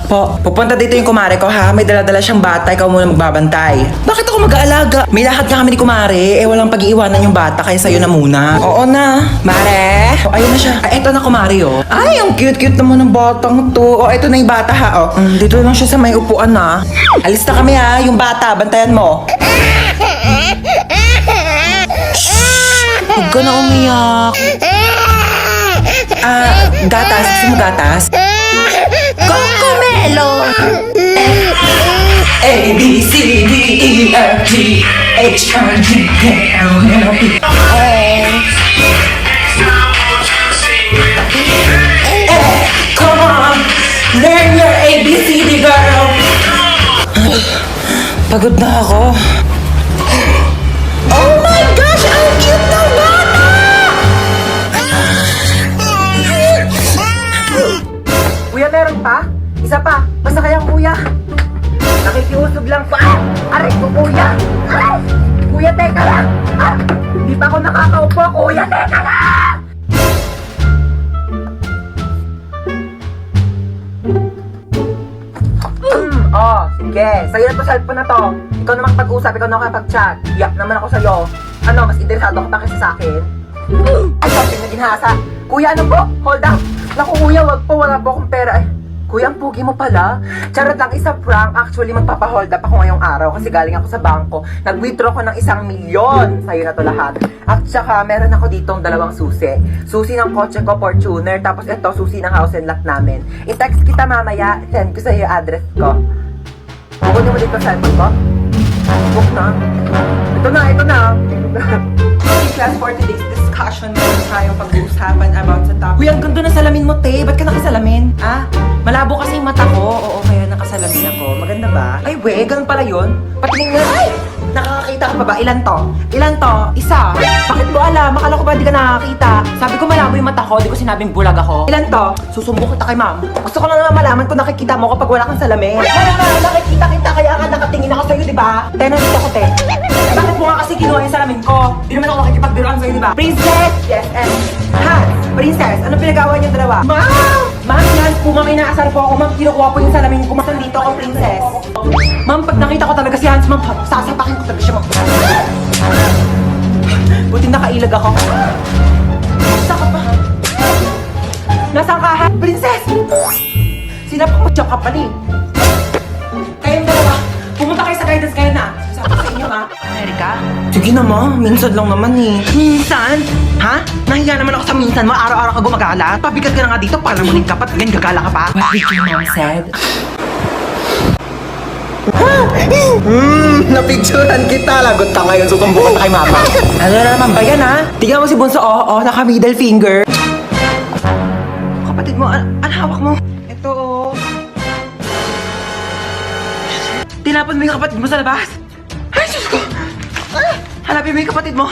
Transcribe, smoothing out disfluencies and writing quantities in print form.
Po, pupunta dito yung kumare ko ha. May dala-dala siyang bata, ikaw muna magbabantay. Bakit ako mag-aalaga? May lakad nga kami ni kumare. Eh, walang pag-iiwanan yung bata, kaya sa'yo na muna. Oo na. Mare? O, ayun na siya. Ay, eto na kumare oh. Ay, ang cute-cute naman ng batang to. O, eto na yung bata ha. O, dito lang siya sa may upuan na. Alis na kami ha, yung bata. Bantayan mo. Huwag ka na umiyak. Gatas. Gusto mo gatas? Cocomelon! A, B, C, D, E, F, G, H, I, J, K, L, M, N, O, P, come on! Learn your ABCD, girl! Pagod na ako. Oh my gosh! Ang cute ng bata! Kuya, meron pa? Isa pa. Basta kayang kuya. Nakikiusog lang pa. Aray ko, kuya. Aray! Kuya, teka lang. Hindi pa ako nakakaupo. Kuya, teka lang! Sige. Sa'yo na to cellphone na to. Ikaw na makapag-usap, ikaw na makapag-chat. Iyak naman ako sa'yo. Ano, mas interesado ka pa kaysa sa akin? Ay, something na ginhasa. Kuya, ano po? Hold up. Naku, kuya, wag po. Wala po akong pera. Ay, kuya, ang pugi mo pala. Charot lang, isa prank. Actually, magpapahold up ako ngayong araw kasi galing ako sa bangko. Nag-withdraw ko ng 1 milyon. Sa'yo na to lahat. At saka, meron ako ditong 2 susi. Susi ng kotse ko, Fortuner. Tapos ito, susi ng house and lot namin. I-text kita mamaya. Send ko sa'yo yung address ko. Kukunin mo dito cellphone ko? Book na. Ito na. In class for today's discussion, meron tayong pag-uusapan about sa topic. Uy, ang ganda na salamin mo, te. Ba't ka nakasalamin? Malabo kasi yung mata ko. Oo, kaya nakasalamin ako. Maganda ba? Ay, we, ganun pala yun. Patingin nga. Ay! Nakakakita ka pa ba? Ilan to? Isa. Bakit mo alam? Akala ko ba di ka nakakita? Sabi ko malabo yung mata ko, di ko sinabing bulag ako. Ilan to? Susumbong kita kay ma'am. Gusto ko lang naman malaman kung nakikita mo kapag wala kang salamin. Kaya nga, nakikita kita, kaya ka nakatingin ako sa'yo, di ba? Te, nandito ko, te. Bakit mo nga kasi kinuha yung salamin ko? Di naman ako nakikipagbiruan sa'yo, di ba? Princess! Yes, and Hans! Princess, anong pinagawa niyong dalawa? Ma'am! Ma'am, yan po, ma'am, inaasar po ako. Ma'am, kinukuha po yung salamin ko. Mas nandito ako, princess. Ma'am, pag nakita ko talaga si Hans, ma'am, sasapakin ko talaga siya, ma'am. Buti nakailag ako. Saan ka pa? Nasaan ka, ha? Princess! Sinapak mo siya kapali. Kayong dalawa, pumunta kayo sa guidance kayo na. Sabi ko sa inyo, ha? Amerika? Sige na, ma. Minsan lang naman, eh. Minsan? Ha? Nahiya naman ako sa minsan mo. Araw-araw ka gumagala. Pabigat ka na nga dito para muling ka pa. Ganyan, gagala ka pa. What did your mom said? Napicturan kita. Lagot ka ngayon. Sutumbukan na kay mama. Ano na naman ba yan, ha? Tingnan mo si Bunso, naka middle finger. Kapatid mo, ano hawak mo? Ito, Tinapon mo yung kapatid mo sa labas. Ay, Diyos ko! Hanapin mo yung kapatid mo.